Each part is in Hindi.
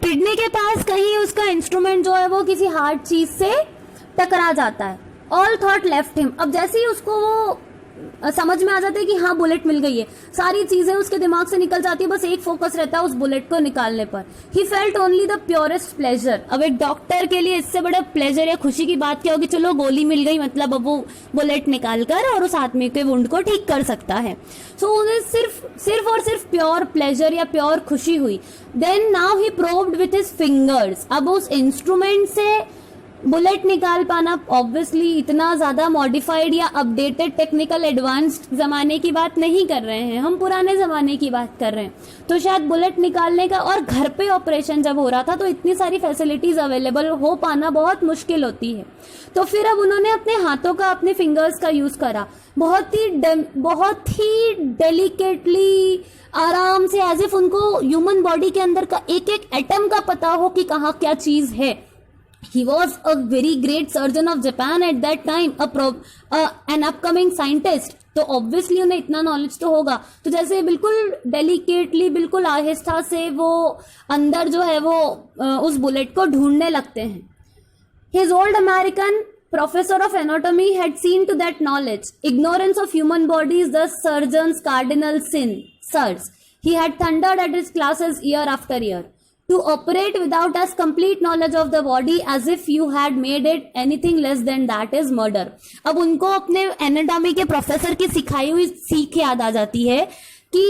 किडनी के पास कहीं उसका इंस्ट्रूमेंट जो है वो किसी हार्ड चीज से टकरा जाता है। All thought left him. अब जैसे ही उसको वो समझ में आ जाता है कि हाँ बुलेट मिल गई है, सारी चीजें उसके दिमाग से निकल जाती है, बस एक फोकस रहता है उस बुलेट को निकालने पर। He felt only the purest pleasure. अब एक डॉक्टर के लिए इससे बड़ा प्लेजर या खुशी की बात क्या होगी, चलो गोली मिल गई, मतलब अब वो बुलेट निकाल कर और उस आदमी के वुंड को ठीक कर सकता है। सो उन्हें सिर्फ प्योर प्लेजर या प्योर खुशी हुई। Then now he probed with his fingers. अब उस इंस्ट्रूमेंट से बुलेट निकाल पाना ऑब्वियसली इतना ज्यादा मॉडिफाइड या अपडेटेड टेक्निकल एडवांस्ड जमाने की बात नहीं कर रहे हैं, हम पुराने जमाने की बात कर रहे हैं। तो शायद बुलेट निकालने का, और घर पे ऑपरेशन जब हो रहा था तो इतनी सारी फैसिलिटीज अवेलेबल हो पाना बहुत मुश्किल होती है। तो फिर अब उन्होंने अपने हाथों का, अपने फिंगर्स का यूज करा, बहुत ही डेलिकेटली, आराम से, एज इफ उनको ह्यूमन बॉडी के अंदर का एक एक एटम का पता हो कि कहाँ क्या चीज है। He was a very great surgeon of Japan at that time, an upcoming scientist. तो ऑब्वियसली उन्हें इतना नॉलेज तो होगा। तो जैसे बिल्कुल डेलिकेटली, बिल्कुल आहिस्ता से वो अंदर जो है वो उस बुलेट को ढूंढने लगते हैं। His old American professor of anatomy had seen to that knowledge. Ignorance of human body is the surgeon's cardinal sin, sirs. He had thundered at his classes year after year. To operate without as complete knowledge of the body as if you had made it anything less than that is murder. अब उनको अपने एनाटॉमी के प्रोफेसर की सिखाई हुई सीख याद आ जाती है कि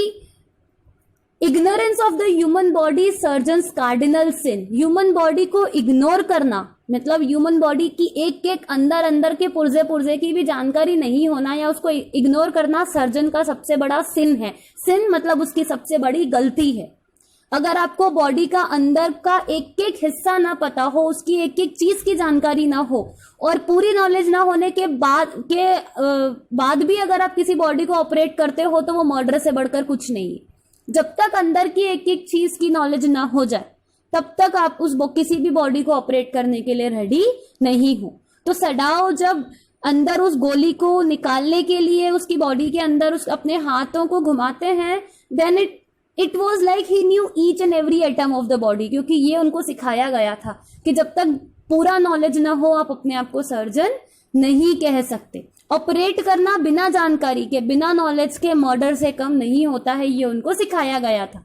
ignorance of the human body surgeons cardinal sin. Human body को इग्नोर करना, मतलब ह्यूमन बॉडी की एक एक अंदर के पुर्जे की भी जानकारी नहीं होना या उसको इग्नोर करना सर्जन का सबसे बड़ा सिन है। सिन मतलब उसकी सबसे बड़ी गलती है। अगर आपको बॉडी का अंदर का एक एक हिस्सा ना पता हो, उसकी एक एक चीज की जानकारी ना हो, और पूरी नॉलेज ना होने के बाद भी अगर आप किसी बॉडी को ऑपरेट करते हो तो वो मर्डर से बढ़कर कुछ नहीं है। जब तक अंदर की एक एक चीज की नॉलेज ना हो जाए तब तक आप किसी भी बॉडी को ऑपरेट करने के लिए रेडी नहीं हो। तो सडाओ जब अंदर उस गोली को निकालने के लिए उसकी बॉडी के अंदर अपने हाथों को घुमाते हैं, then it was like he knew each and every atom of the body, क्योंकि ये उनको सिखाया गया था कि जब तक पूरा नॉलेज ना हो आप अपने आप को सर्जन नहीं कह सकते। ऑपरेट करना बिना जानकारी के, बिना नॉलेज के मर्डर से कम नहीं होता है, ये उनको सिखाया गया था।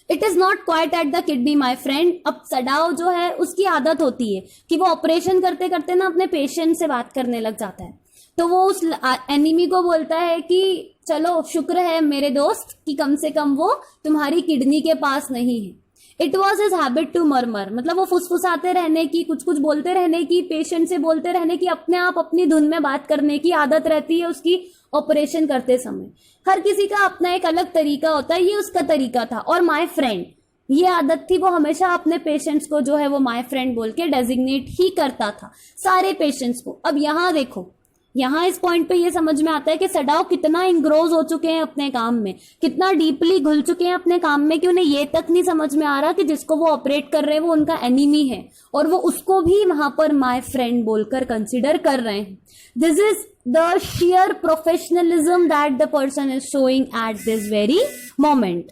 It is not quite at the kidney my friend. अब सडाओ जो है उसकी आदत होती है कि वो ऑपरेशन करते करते ना अपने पेशेंट से बात करने लग जाता है। तो वो उस एनिमी को बोलता है कि चलो शुक्र है मेरे दोस्त कि कम से कम वो तुम्हारी किडनी के पास नहीं है। It was his habit to murmur, मतलब वो फुसफुसाते रहने की, कुछ कुछ बोलते रहने की, पेशेंट से बोलते रहने की, अपने आप अपनी धुन में बात करने की आदत रहती है उसकी ऑपरेशन करते समय। हर किसी का अपना एक अलग तरीका होता है, ये उसका तरीका था। और माय फ्रेंड, ये आदत थी, वो हमेशा अपने पेशेंट्स को जो है वो माय फ्रेंड बोल के डेजिग्नेट ही करता था, सारे पेशेंट्स को। अब यहाँ देखो, यहाँ इस पॉइंट पे ये समझ में आता है कि सडाओ कितना इंग्रोज हो चुके हैं अपने काम में, कितना डीपली घुल चुके हैं अपने काम में कि उन्हें ये तक नहीं समझ में आ रहा कि जिसको वो ऑपरेट कर रहे हैं वो उनका एनिमी है, और वो उसको भी वहां पर माय फ्रेंड बोलकर कंसिडर कर रहे हैं। This is the share professionalism that the person is showing at this very moment.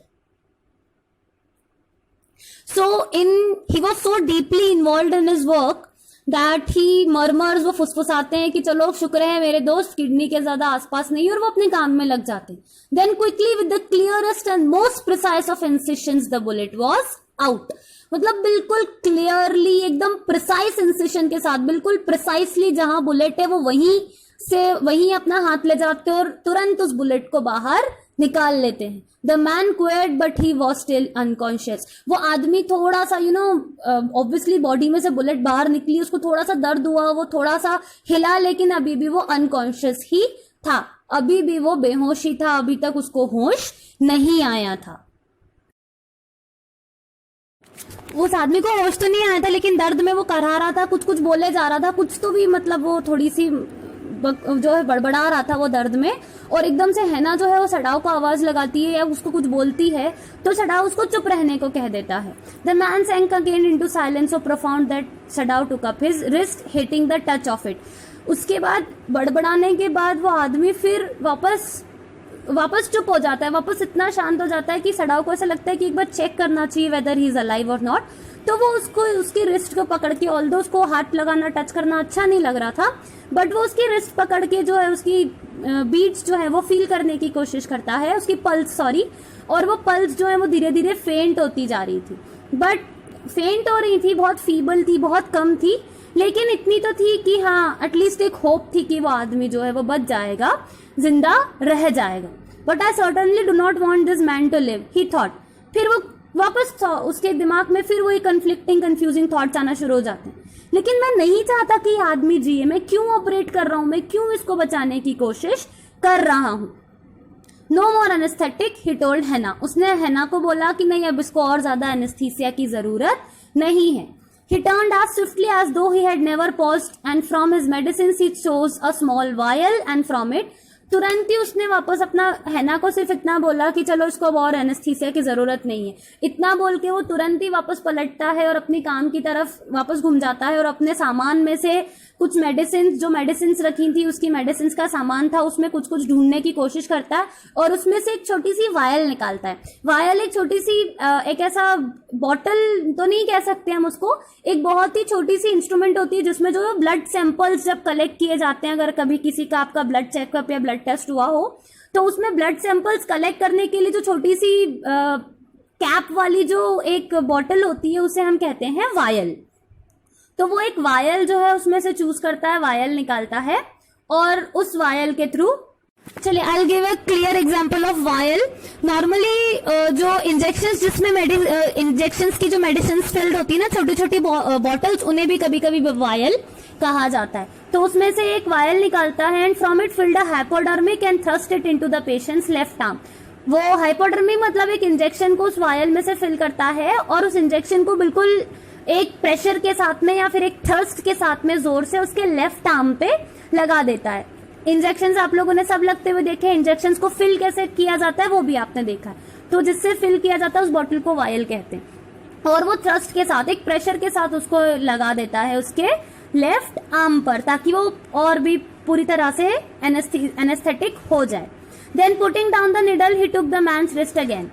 So he was so deeply involved in his work that he murmurs, वो फुसफुसाते हैं कि चलो शुक्र है मेरे दोस्त किडनी के ज्यादा आसपास नहीं, और वो अपने काम में लग जाते हैं। Then quickly with the clearest and most precise of incisions the bullet was out। मतलब बिल्कुल क्लियरली, एकदम प्रिसाइज इंसिशन के साथ, बिल्कुल प्रिसाइसली जहां बुलेट है वो वहीं अपना हाथ ले जाते हैं और तुरंत उस बुलेट को बाहर निकाल लेते हैं। The man quivered but he was still unconscious. वो आदमी थोड़ा सा ऑब्वियसली बॉडी में से बुलेट बाहर निकली, उसको थोड़ा सा दर्द हुआ, वो थोड़ा सा हिला, लेकिन अभी भी वो अनकॉन्शियस ही था, अभी भी वो बेहोश ही था, अभी तक उसको होश नहीं आया था। उस आदमी को होश तो नहीं आया था, लेकिन दर्द में वो करहा रहा था, कुछ कुछ बोले जा रहा था, कुछ तो भी मतलब वो थोड़ी सी जो है बड़बड़ा रहा था वो दर्द में। और एकदम से हैना जो है वो सडाओ को आवाज लगाती है या उसको कुछ बोलती है, तो सडाओ उसको चुप रहने को कह देता है। The man sank again into silence so profound that Sadao took up his wrist hitting the touch of it. उसके बाद बड़बड़ाने के बाद वो आदमी फिर वापस वापस चुप हो जाता है, वापस इतना शांत हो जाता है कि सडाओ को ऐसा लगता है कि एक बार चेक करना चाहिए वेदर ही इज अलाइव और नॉट। तो वो उसको उसकी रिस्ट को पकड़ के, ऑल्दो उसको हाथ लगाना टच करना अच्छा नहीं लग रहा था, बट वो उसकी रिस्ट पकड़ के जो है उसकी बीट्स जो है वो फील करने की कोशिश करता है, उसकी पल्स सॉरी, और वो पल्स जो है वो धीरे धीरे फेंट होती जा रही थी, बट फेंट हो रही थी, बहुत फीबल थी, बहुत कम थी, लेकिन इतनी तो थी कि हाँ एटलीस्ट एक होप थी कि वो आदमी जो है वो बच जाएगा, जिंदा रह जाएगा। But I certainly do not want this man to live, he thought. फिर वो वापस उसके दिमाग में फिर वही कन्फ्लिक्टिंग कंफ्यूजिंग थॉट्स आना शुरू हो जाते हैं, लेकिन मैं नहीं चाहता कि आदमी जिए, मैं क्यों ऑपरेट कर रहा हूं, मैं क्यों इसको बचाने की कोशिश कर रहा हूं। No more anaesthetic he told Hannah, उसने हैना को बोला कि नहीं अब इसको और ज्यादा एनेस्थीसिया की जरूरत नहीं है। He turned as swiftly as though he had never paused, and from his medicines he chose a small vial, and from it तुरंत ही उसने वापस अपना, हैना को सिर्फ इतना बोला कि चलो इसको अब और एनेस्थीसिया की जरूरत नहीं है, इतना बोल के वो तुरंत ही वापस पलटता है और अपनी काम की तरफ वापस घूम जाता है और अपने सामान में से कुछ मेडिसिन, जो मेडिसिन रखी थी उसकी मेडिसिन का सामान था उसमें कुछ कुछ ढूंढने की कोशिश करता है और उसमें से एक छोटी सी वायल निकालता है। वायल एक छोटी सी एक ऐसा बॉटल तो नहीं कह सकते हम उसको, एक बहुत ही छोटी सी इंस्ट्रूमेंट होती है जिसमें जो ब्लड सैंपल्स जब कलेक्ट किए जाते हैं, अगर कभी किसी का आपका ब्लड चेकअप या ब्लड टेस्ट हुआ हो तो उसमें ब्लड सैंपल्स कलेक्ट करने के लिए जो छोटी सी कैप वाली जो एक बॉटल होती है उसे हम कहते हैं वायल। तो वो एक वायल जो है उसमें से चूज करता है, वायल निकालता है और उस वायल के थ्रू, चलिए I will give a clear example of vial. Normally जो इंजेक्शंस जिसमें इंजेक्शंस की जो मेडिसिन फिल्ड होती है ना, छोटी छोटी बॉटल्स, उन्हें भी कभी कभी वायल कहा जाता है। तो उसमें से एक वायल निकालता है and from it filled a hypodermic and thrust it into the patients left arm. वो हाइपोडर्मिक मतलब एक इंजेक्शन को उस वायल में से फिल करता है और उस इंजेक्शन को बिल्कुल एक प्रेशर के साथ में या फिर एक थ्रस्ट के साथ में जोर से उसके लेफ्ट आर्म पे लगा देता है। इंजेक्शंस आप लोगों ने सब लगते हुए देखे, इंजेक्शंस को फिल कैसे किया जाता है वो भी आपने देखा है। तो जिससे फिल किया जाता है उस बॉटल को वायल कहते हैं और वो थ्रस्ट के साथ, एक प्रेशर के साथ उसको लगा देता है उसके लेफ्ट आर्म पर ताकि वो और भी पूरी तरह से एनेस्थेटिक हो जाए। Then putting down the needle he took the man's wrist again,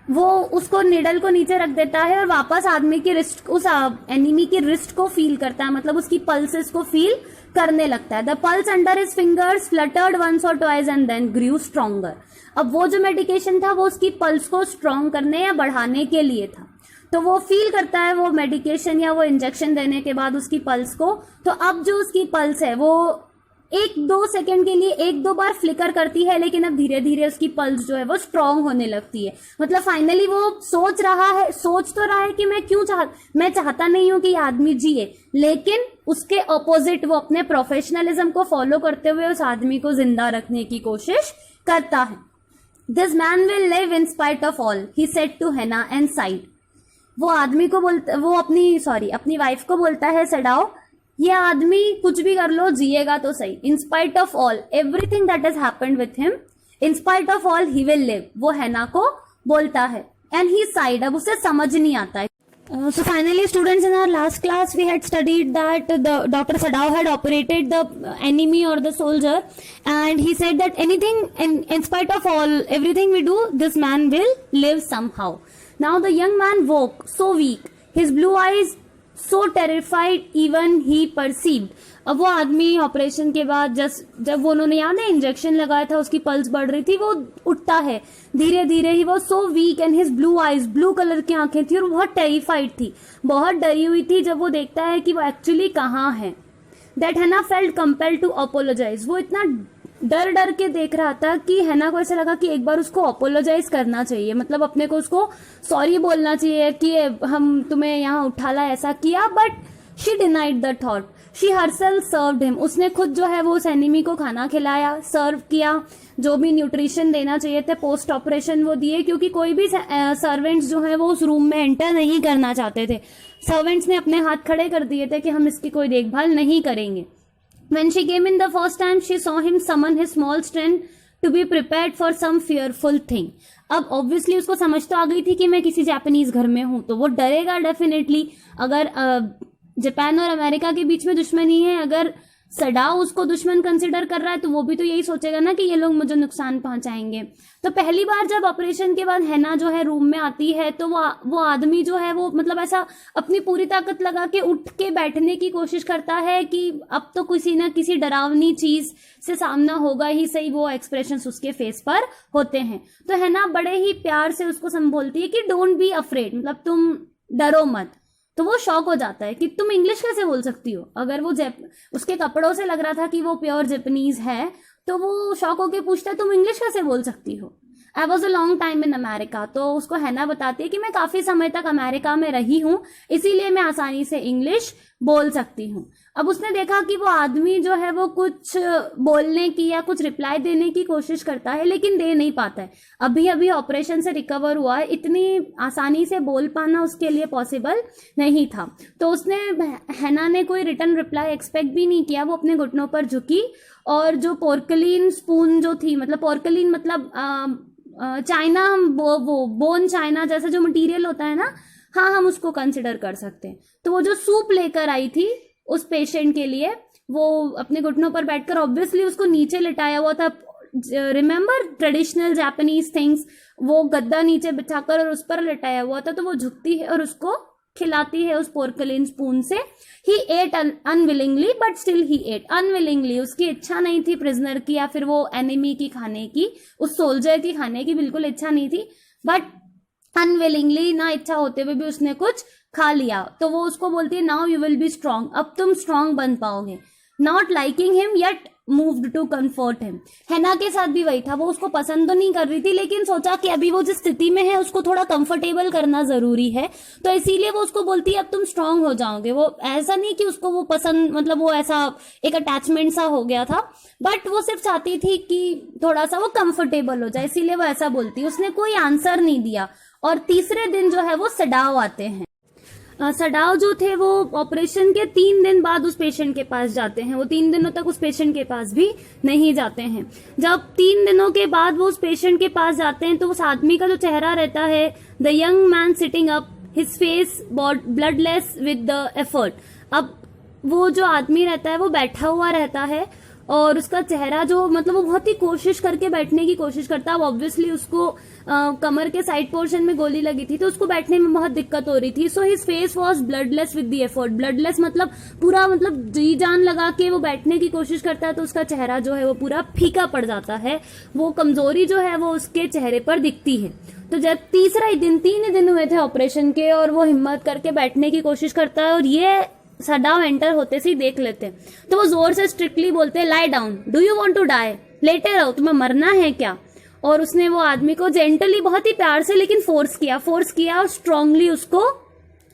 वो उसको निडल को नीचे रख देता है और वापस आदमी की रिस्ट, उस एनिमी की रिस्ट को फील करता है, मतलब उसकी पल्सेस को फील करने लगता है। The pulse under his fingers fluttered once और twice and then grew stronger. अब वो जो मेडिकेशन था वो उसकी पल्स को स्ट्रॉन्ग करने या बढ़ाने के लिए था, तो वो फील करता है वो मेडिकेशन या वो इंजेक्शन देने के बाद उसकी पल्स को। तो अब जो उसकी पल्स है वो 1-2 सेकंड के लिए 1-2 बार फ्लिकर करती है, लेकिन अब धीरे धीरे उसकी पल्स जो है वो स्ट्रांग होने लगती है। मतलब फाइनली वो सोच तो रहा है कि मैं चाहता नहीं हूं कि आदमी जिए, लेकिन उसके ऑपोजिट वो अपने प्रोफेशनलिज्म को फॉलो करते हुए उस आदमी को जिंदा रखने की कोशिश करता है। This man will live in spite of all, he said to Hannah and side. वो आदमी को बोलता, वो अपनी वाइफ को बोलता है, सडाओ ये आदमी कुछ भी कर लो जिएगा तो सही, इन spite of all everything that has happened with him, in spite of all he will live, वो हैना को बोलता है। एंड ही साइड, अब उसे समझ नहीं आता है। So finally students, in our last class we had studied that the Dr. Sadao had operated the enemy or the soldier, and he said that anything in spite of all everything we do, this man will live somehow. Now the young man woke so weak, his blue eyes so terrified even he perceived. अब वो आदमी ऑपरेशन के बाद जब वो उन्होंने याद है इंजेक्शन लगाया था, उसकी पल्स बढ़ रही थी, वो उठता है धीरे धीरे ही, वो so weak and his blue eyes, blue colour की आंखें थी और बहुत टेरिफाइड थी, बहुत डरी हुई थी जब वो देखता है कि वो एक्चुअली कहाँ है। दैट हैना फेल्ट कंपेल्ड टू अपोलोजाइज, वो इतना डर डर के देख रहा था कि हैना को ऐसा लगा कि एक बार उसको अपोलोजाइज करना चाहिए, मतलब अपने को उसको सॉरी बोलना चाहिए कि हम तुम्हें यहाँ उठाला ऐसा किया, but she denied the thought, she herself served him, उसने खुद जो है वो उस एनिमी को खाना खिलाया, सर्व किया, जो भी न्यूट्रिशन देना चाहिए थे पोस्ट ऑपरेशन वो दिए, क्योंकि कोई भी सर्वेंट्स जो है वो उस रूम में एंटर नहीं करना चाहते थे। सर्वेंट्स ने अपने हाथ खड़े कर दिए थे कि हम इसकी कोई देखभाल नहीं करेंगे। When she came in the first time, she saw him summon his small strength to be prepared for some fearful thing. अब ऑब्वियसली उसको समझ तो आ गई थी कि मैं किसी जापानीज घर में हूं, तो वो डरेगा डेफिनेटली। अगर जापान और अमेरिका के बीच में दुश्मनी है, अगर सडाओ उसको दुश्मन कंसिडर कर रहा है तो वो भी तो यही सोचेगा ना कि ये लोग मुझे नुकसान पहुंचाएंगे। तो पहली बार जब ऑपरेशन के बाद हैना जो है रूम में आती है तो वो आदमी जो है वो मतलब ऐसा अपनी पूरी ताकत लगा के उठ के बैठने की कोशिश करता है कि अब तो किसी ना किसी डरावनी चीज से सामना होगा ही सही, वो एक्सप्रेशंस उसके फेस पर होते हैं। तो हैना बड़े ही प्यार से उसको संबोलती है कि डोंट बी अफ्रेड, मतलब तुम डरो मत। तो वो शॉक हो जाता है कि तुम इंग्लिश कैसे बोल सकती हो। अगर वो उसके कपड़ों से लग रहा था कि वो प्योर जापानीज है, तो वो शॉक होके पूछता है तुम इंग्लिश कैसे बोल सकती हो। I was a long time in America. तो उसको हैना बताती है कि मैं काफी समय तक अमेरिका में रही हूँ, इसीलिए मैं आसानी से इंग्लिश बोल सकती हूँ। अब उसने देखा कि वो आदमी जो है वो कुछ बोलने की या कुछ रिप्लाई देने की कोशिश करता है लेकिन दे नहीं पाता है। अभी अभी ऑपरेशन से रिकवर हुआ है, इतनी आसानी से बोल पाना उसके लिए पॉसिबल नहीं था। तो उसने, हैना ने कोई रिटर्न रिप्लाई एक्सपेक्ट भी नहीं किया। वो अपने घुटनों पर झुकी और जो पोर्कलिन स्पून जो थी, मतलब पोर्कलिन मतलब चाइना, वो बोन चाइना जैसा जो मटेरियल होता है ना, हाँ हम उसको कंसिडर कर सकते हैं। तो वो जो सूप लेकर आई थी उस पेशेंट के लिए, वो अपने घुटनों पर बैठकर, ऑब्वियसली उसको नीचे लिटाया हुआ था। रिमेंबर ट्रेडिशनल जापानीज थिंग्स, वो गद्दा नीचे बिछाकर और उस पर लिटाया हुआ था। तो वो झुकती है और उसको खिलाती है उस पोर्कलिन स्पून से। He ate unwillingly but still he ate unwillingly. उसकी इच्छा नहीं थी प्रिजनर की या फिर वो एनिमी की खाने की, उस सोल्जर की खाने की बिल्कुल इच्छा नहीं थी, बट अनविलिंगली, ना इच्छा होते हुए भी उसने कुछ खा लिया। तो वो उसको बोलती है now you will be strong, अब तुम स्ट्रांग बन पाओगे। Not liking him yet moved to comfort him. Hannah के साथ भी वही था, वो उसको पसंद तो नहीं कर रही थी लेकिन सोचा कि अभी वो जिस स्थिति में है उसको थोड़ा कंफर्टेबल करना जरूरी है, तो इसीलिए वो उसको बोलती है अब तुम स्ट्रांग हो जाओगे। वो ऐसा नहीं कि उसको वो पसंद, मतलब वो ऐसा एक अटैचमेंट सा हो गया था, बट वो सिर्फ चाहती थी कि थोड़ा सा वो कंफर्टेबल हो जाए, इसीलिए वो ऐसा बोलती है। उसने कोई आंसर नहीं दिया। और तीसरे दिन जो है वो सडाओ आते हैं। सडाओ जो थे वो ऑपरेशन के 3 दिन बाद उस पेशेंट के पास जाते हैं। वो 3 दिनों तक उस पेशेंट के पास भी नहीं जाते हैं। जब 3 दिनों के बाद वो उस पेशेंट के पास जाते हैं तो उस आदमी का जो चेहरा रहता है, the young man sitting up, his face bloodless with the effort. अब वो जो आदमी रहता है वो बैठा हुआ रहता है और उसका चेहरा जो, मतलब वो बहुत ही कोशिश करके बैठने की कोशिश करता है। अब ऑब्वियसली उसको कमर के साइड पोर्शन में गोली लगी थी तो उसको बैठने में बहुत दिक्कत हो रही थी। So his face was bloodless with the effort. Bloodless मतलब पूरा, मतलब जी जान लगा के वो बैठने की कोशिश करता है तो उसका चेहरा जो है वो पूरा फीका पड़ जाता है। वो कमजोरी जो है वो उसके चेहरे पर दिखती है। तो जब तीसरा ही दिन, 3 ही दिन हुए थे ऑपरेशन के, और वो हिम्मत करके बैठने की कोशिश करता है और ये सडाओ एंटर होते से ही देख लेते हैं। तो वो जोर से स्ट्रिक्टली बोलते हैं lie down, do you want to die, लेटे रहो, तुम्हें मरना है क्या। और उसने वो आदमी को जेंटली, बहुत ही प्यार से लेकिन फोर्स किया और स्ट्रांगली उसको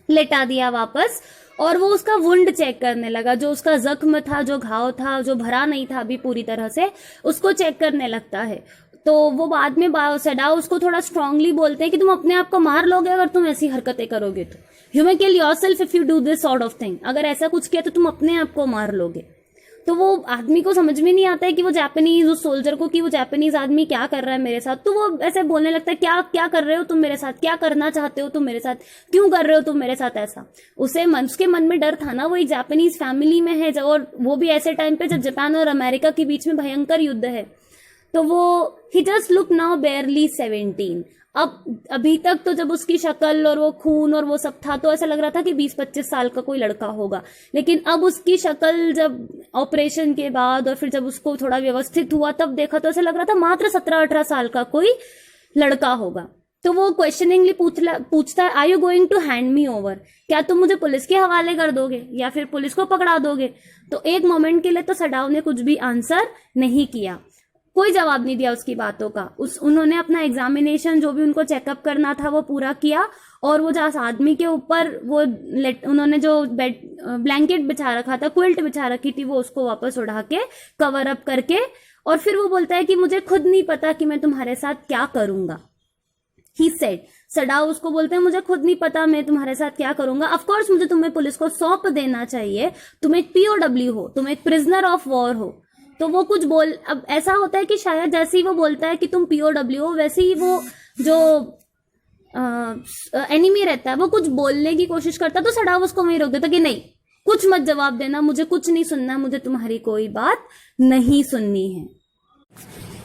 लेटा दिया वापस। और वो उसका वुंड चेक करने लगा, जो उसका जख्म था, जो घाव था, जो भरा नहीं था अभी पूरी तरह से, उसको चेक करने लगता है। तो वो बाद में सडाओ उसको थोड़ा स्ट्रांगली बोलते हैं कि तुम अपने आप को मार लोगे अगर तुम ऐसी हरकतें करोगे तो, you may kill yourself if you do this sort of thing. अगर ऐसा कुछ किया तो तुम अपने आप को मार लोगे। तो वो आदमी को समझ में नहीं आता है कि वो जापानीज, उस सोल्जर को, कि वो जापानीज आदमी क्या कर रहा है मेरे साथ। तो वो ऐसे बोलने लगता है क्या क्या कर रहे हो तुम मेरे साथ, क्या करना चाहते हो तुम मेरे साथ, क्यों कर रहे हो तुम मेरे साथ ऐसा। उसके मन में डर था ना, वो एक जापानीज फैमिली में है और वो भी ऐसे टाइम पे जब जापान और अमेरिका के बीच में भयंकर युद्ध है। तो वो ही जस्ट लुक नाउ बेयरली 17। अब अभी तक तो जब उसकी शक्ल और वो खून और वो सब था तो ऐसा लग रहा था कि 20-25 साल का कोई लड़का होगा, लेकिन अब उसकी शक्ल जब ऑपरेशन के बाद और फिर जब उसको थोड़ा व्यवस्थित हुआ तब देखा तो ऐसा लग रहा था मात्र 17-18 साल का कोई लड़का होगा। तो वो क्वेश्चनिंगली पूछता है are you going to hand me over, क्या तुम मुझे पुलिस के हवाले कर दोगे या फिर पुलिस को पकड़ा दोगे। तो एक मोमेंट के लिए तो सडाओ ने कुछ भी आंसर नहीं किया, कोई जवाब नहीं दिया उसकी बातों का। उन्होंने अपना एग्जामिनेशन, जो भी उनको चेकअप करना था वो पूरा किया और वो जिस आदमी के ऊपर वो उन्होंने जो ब्लैंकेट बिछा रखा था, क्विल्ट बिछा रखी थी, वो उसको वापस उड़ा के कवर अप करके, और फिर वो बोलता है कि मुझे खुद नहीं पता कि मैं तुम्हारे साथ क्या करूंगा। ही सेड, सडाओ उसको बोलते हैं मुझे खुद नहीं पता मैं तुम्हारे साथ क्या करूंगा। ऑफ कोर्स मुझे तुम्हें पुलिस को सौंप देना चाहिए, तुम एक POW हो, तुम एक प्रिजनर ऑफ वॉर हो। तो वो कुछ अब ऐसा होता है कि शायद जैसे ही वो बोलता है कि तुम POW हो, वैसे ही वो जो एनिमी रहता है वो कुछ बोलने की कोशिश करता है तो सडाओ उसको वहीं रोक देता कि नहीं, कुछ मत जवाब देना, मुझे कुछ नहीं सुनना, मुझे तुम्हारी कोई बात नहीं सुननी है।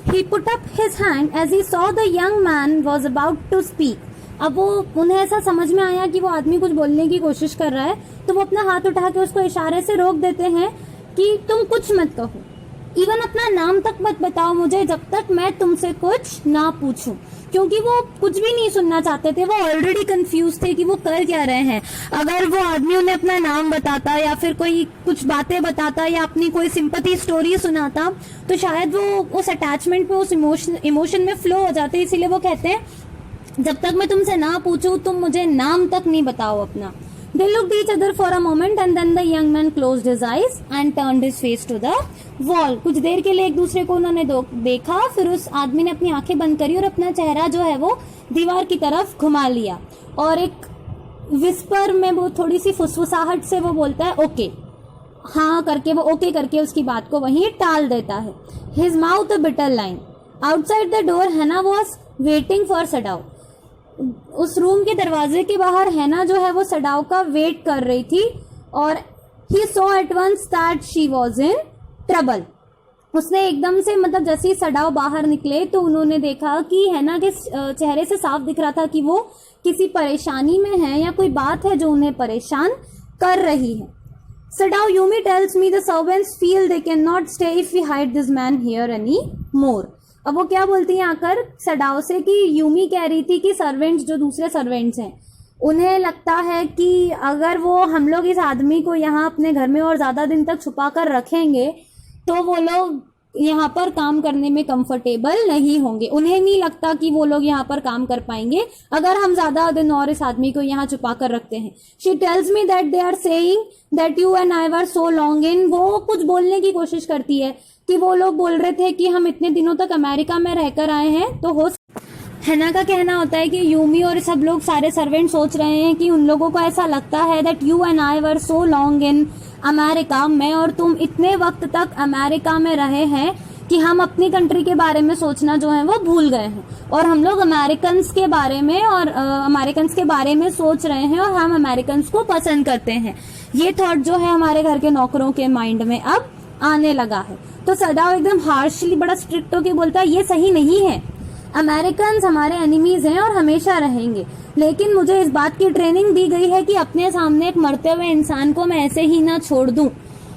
He put up his hand as he saw the young man was about to speak. अब वो उन्हें ऐसा समझ में आया कि वो आदमी कुछ बोलने की कोशिश कर रहा है, तो वो अपना हाथ उठा के उसको इशारे से रोक देते हैं कि तुम कुछ मत कहो, इवन अपना नाम तक मत बताओ मुझे जब तक मैं तुमसे कुछ ना पूछूं, क्योंकि वो कुछ भी नहीं सुनना चाहते थे। वो ऑलरेडी कंफ्यूज थे कि वो कर क्या रहे हैं। अगर वो आदमी उन्हें अपना नाम बताता या फिर कोई कुछ बातें बताता या अपनी कोई सिंपैथी स्टोरी सुनाता तो शायद वो उस अटैचमेंट में, उस इमोशन में फ्लो हो जाते। इसीलिए वो कहते हैं जब तक मैं तुमसे ना पूछूं तुम मुझे नाम तक नहीं बताओ अपना। They looked each other for a moment and then the young man closed his eyes and turned his face to the wall. कुछ देर के लिए एक दूसरे को उन्होंने देखा, फिर उस आदमी ने अपनी आंखें बंद करी और अपना चेहरा जो है वो दीवार की तरफ घुमा लिया और एक विस्पर में, वो थोड़ी सी फुसफुसाहट से वो बोलता है ओके, हाँ करके वो ओके करके उसकी बात को वहीं टाल देता है। His mouth a bitter line. Outside the door Hannah was waiting for Sadao. उस रूम के दरवाजे के बाहर हैना जो है वो सडाव का वेट कर रही थी और he saw at once that she was in trouble. उसने एकदम से, मतलब जैसे ही सडाव बाहर निकले तो उन्होंने देखा कि हैना के चेहरे से साफ दिख रहा था कि वो किसी परेशानी में है या कोई बात है जो उन्हें परेशान कर रही है। Sadao, Yumi tells me the servants feel they cannot stay if we hide this man here any more. अब वो क्या बोलती है आकर सडाव से कि यूमी कह रही थी कि सर्वेंट्स, जो दूसरे सर्वेंट्स हैं, उन्हें लगता है कि अगर वो हम लोग इस आदमी को यहाँ अपने घर में और ज़्यादा दिन तक छुपा कर रखेंगे तो वो लोग यहाँ पर काम करने में कंफर्टेबल नहीं होंगे। उन्हें नहीं लगता कि वो लोग यहाँ पर काम कर पाएंगे अगर हम ज़्यादा दिन और इस आदमी को यहाँ छुपा कर रखते हैं। She tells me that they are saying that you and I were so long in. वो कुछ बोलने की कोशिश करती है कि वो लोग बोल रहे थे कि हम इतने दिनों तक अमेरिका में रहकर आए हैं। तो हो हैना का कहना होता है कि यूमी और सब लोग सारे सर्वेंट सोच रहे हैं कि उन लोगों को ऐसा लगता है that you and I were so long in America, मैं और तुम इतने वक्त तक अमेरिका में रहे हैं कि हम अपनी कंट्री के बारे में सोचना जो है वो भूल गए हैं और हम लोग अमेरिकन्स के बारे में और अमेरिकन्स के बारे में सोच रहे हैं और हम अमेरिकन्स को पसंद करते हैं। ये थॉट जो है हमारे घर के नौकरों के माइंड में अब आने लगा है। तो सडाव एकदम हार्शली, बड़ा स्ट्रिक्ट होके बोलता है ये सही नहीं है, अमेरिकन्स हमारे एनिमीज हैं और हमेशा रहेंगे, लेकिन मुझे इस बात की ट्रेनिंग दी गई है कि अपने सामने एक मरते हुए इंसान को मैं ऐसे ही ना छोड़ दूं।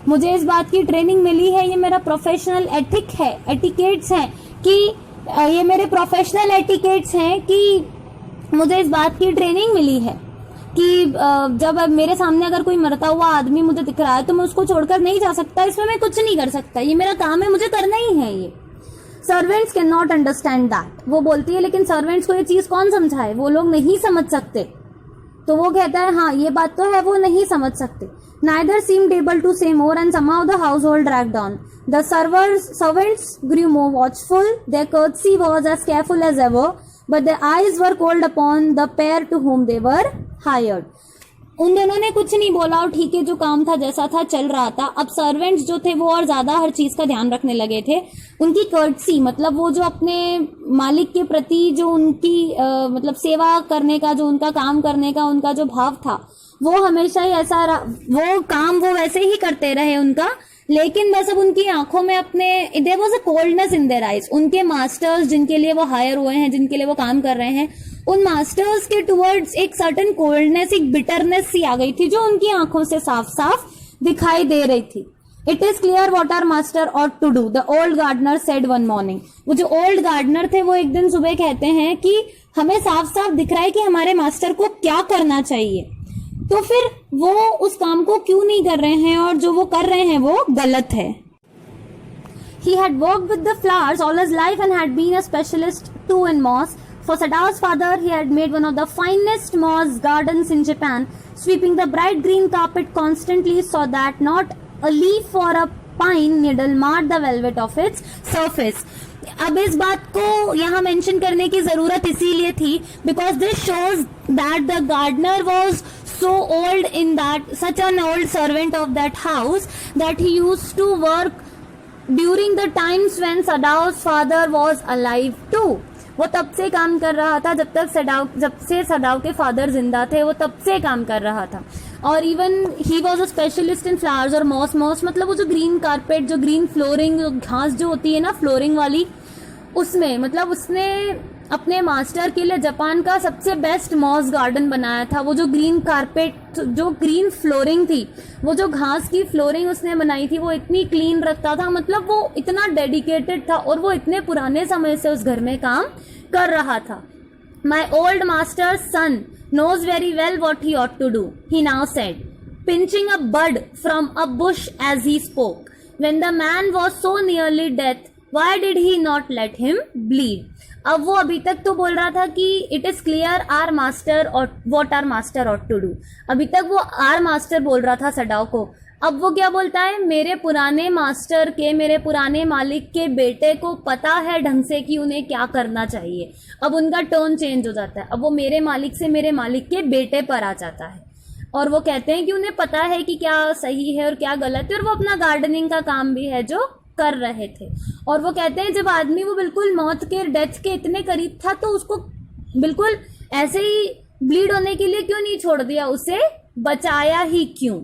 मुझे इस बात की ट्रेनिंग मिली है, ये मेरा प्रोफेशनल एटिकेट्स हैं कि ये मेरे प्रोफेशनल एटिकेट्स हैं कि मुझे इस बात की ट्रेनिंग मिली है कि जब मेरे सामने अगर कोई मरता हुआ आदमी मुझे दिख रहा है तो मैं उसको छोड़कर नहीं जा सकता, इसमें मैं कुछ नहीं कर सकता, ये मेरा काम है, मुझे करना ही है ये। Servants can not understand that, वो बोलती है, लेकिन सर्वेंट्स को ये चीज कौन समझाए, वो लोग नहीं समझ सकते। तो वो कहता है हाँ ये बात तो है, वो नहीं समझ सकते। Neither seemed able to say more and somehow the household dragged on. The servants grew more watchful, their courtesy was as careful as ever, but their eyes were cold upon the pair to whom they were hired. उन दोनों ने कुछ नहीं बोला और ठीक है, जो काम था जैसा था चल रहा था। अब सर्वेंट्स जो थे वो और ज्यादा हर चीज का ध्यान रखने लगे थे। उनकी कर्टसी, मतलब वो जो अपने मालिक के प्रति जो उनकी मतलब सेवा करने का, जो उनका काम करने का उनका जो भाव था, वो हमेशा ही ऐसा वो काम वो वैसे ही करते रहे उनका, लेकिन बस अब उनकी आंखों में अपने there was a coldness in their eyes. उनके मास्टर्स जिनके लिए वो हायर हुए हैं, जिनके लिए वो काम कर रहे हैं, उन मास्टर्स के टुवर्ड्स एक सर्टेन कोल्डनेस, एक बिटरनेस सी आ गई थी जो उनकी आंखों से साफ साफ दिखाई दे रही थी। It is clear what our master ought to do, the old gardener said one morning. वो जो ओल्ड गार्डनर थे वो एक दिन सुबह कहते हैं कि हमें साफ साफ दिख रहा है कि हमारे मास्टर को क्या करना चाहिए, तो फिर वो उस काम को क्यों नहीं कर रहे हैं और जो वो कर रहे हैं वो गलत है। He had worked with the flowers all his life and had been a specialist too in moss. For Sadao's father, he had made one of the finest moss gardens in Japan, sweeping the bright green carpet constantly so that not a leaf or a pine needle marred the velvet of its surface. अब इस बात को यहाँ मेंशन करने की जरूरत इसीलिए थी because this shows that the gardener was so old in that, such an old servant of that house, that he used to work during the times when Sadao's father was alive too. वो तब से काम कर रहा था जब से सडाव के फादर जिंदा थे, वो तब से काम कर रहा था। और even he was a specialist in flowers और मॉस मतलब वो जो ग्रीन कारपेट, जो ग्रीन फ्लोरिंग, घास जो होती है ना फ्लोरिंग वाली, उसमें मतलब उसने अपने मास्टर के लिए जापान का सबसे बेस्ट मॉस गार्डन बनाया था। वो जो ग्रीन कारपेट, जो ग्रीन फ्लोरिंग थी, वो जो घास की फ्लोरिंग उसने बनाई थी, वो इतनी क्लीन रखता था, मतलब वो इतना डेडिकेटेड था और वो इतने पुराने समय से उस घर में काम कर रहा था। My old master son knows very well what he ought to do, he now said, pinching a bud from a bush as he spoke. When the man was so nearly death, why did he not let him bleed? अब वो अभी तक तो बोल रहा था कि it is clear our master और what our master ought to do. अभी तक वो आर मास्टर बोल रहा था सडाओ को। अब वो क्या बोलता है, मेरे पुराने मास्टर के, मेरे पुराने मालिक के बेटे को पता है ढंग से कि उन्हें क्या करना चाहिए। अब उनका टोन चेंज हो जाता है, अब वो मेरे मालिक से मेरे मालिक के बेटे पर आ जाता है और वो कहते हैं कि उन्हें पता है कि क्या सही है और क्या गलत है, और वो अपना गार्डनिंग का काम भी है जो कर रहे थे। और वो कहते हैं जब आदमी वो बिल्कुल मौत के, डेथ के इतने करीब था, तो उसको बिल्कुल ऐसे ही ब्लीड होने के लिए क्यों नहीं छोड़ दिया, उसे बचाया ही क्यों।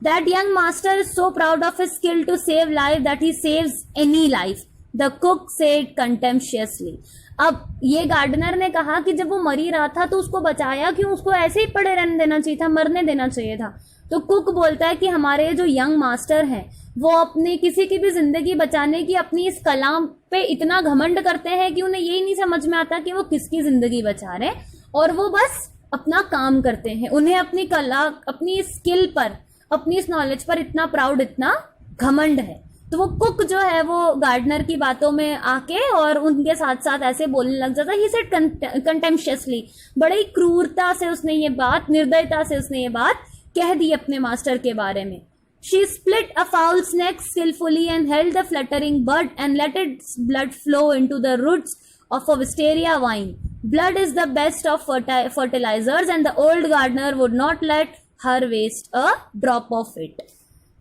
That young master is so proud of his skill to save life that he saves any life, the cook said contemptuously. अब ये गार्डनर ने कहा कि जब वो मर ही रहा था तो उसको बचाया क्यों, उसको ऐसे ही पड़े रहने देना चाहिए था, मरने देना चाहिए था। तो कुक बोलता है कि हमारे जो यंग मास्टर हैं वो अपनी किसी की भी जिंदगी बचाने की अपनी इस कला पे इतना घमंड करते हैं कि उन्हें यही नहीं समझ में आता कि वो किसकी जिंदगी बचा रहे हैं, और वो बस अपना काम करते हैं। उन्हें अपनी कला, अपनी स्किल पर, अपनी इस नॉलेज पर इतना प्राउड, इतना घमंड है। तो वो कुक जो है वो गार्डनर की बातों में आके और उनके साथ साथ ऐसे बोलने लग जाता है। ही सेड कंटेम्पशियसली, बड़ी क्रूरता से उसने ये बात, निर्दयता से उसने ये बात कह दी अपने मास्टर के बारे में। She split a fowl's neck skillfully and held the fluttering bud and let its blood flow into the roots of a wisteria vine. Blood is the best of fertilizers and the old gardener would not let her waste a drop of it.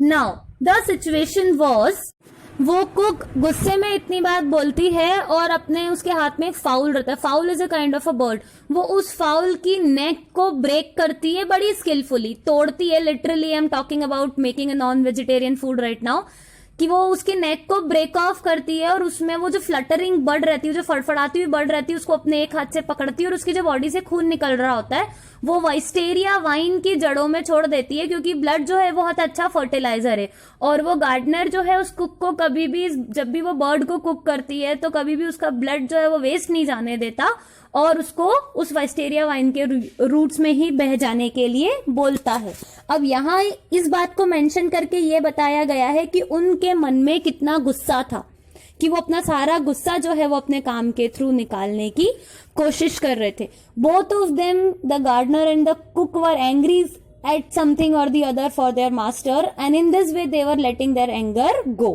Now, the situation was, वो कुक गुस्से में इतनी बात बोलती है और अपने उसके हाथ में एक फाउल रहता है। Foul is a kind of a bird. वो उस फाउल की नेक को ब्रेक करती है बड़ी स्किलफुली, तोड़ती है। Literally I am talking about making a non vegetarian food right now, कि वो उसकी नेक को ब्रेक ऑफ करती है और उसमें वो जो फ्लटरिंग बर्ड रहती है, जो फड़फड़ाती हुई बर्ड रहती है, उसको अपने एक हाथ से पकड़ती है और उसकी जो बॉडी से खून निकल रहा होता है वो वाइस्टेरिया वाइन की जड़ों में छोड़ देती है, क्योंकि ब्लड जो है बहुत अच्छा फर्टिलाइजर है। और वो गार्डनर जो है उस कुक को कभी भी, जब भी वो बर्ड को कुक करती है तो कभी भी उसका ब्लड जो है वो वेस्ट नहीं जाने देता और उसको उस वाइस्टेरिया वाइन के रूट्स में ही बह जाने के लिए बोलता है। अब यहाँ इस बात को मेंशन करके ये बताया गया है कि उनके मन में कितना गुस्सा था, कि वो अपना सारा गुस्सा जो है वो अपने काम के थ्रू निकालने की कोशिश कर रहे थे। Both of them, the gardener and the cook, were angry at something or the other for their master, and in this way they were letting their anger go.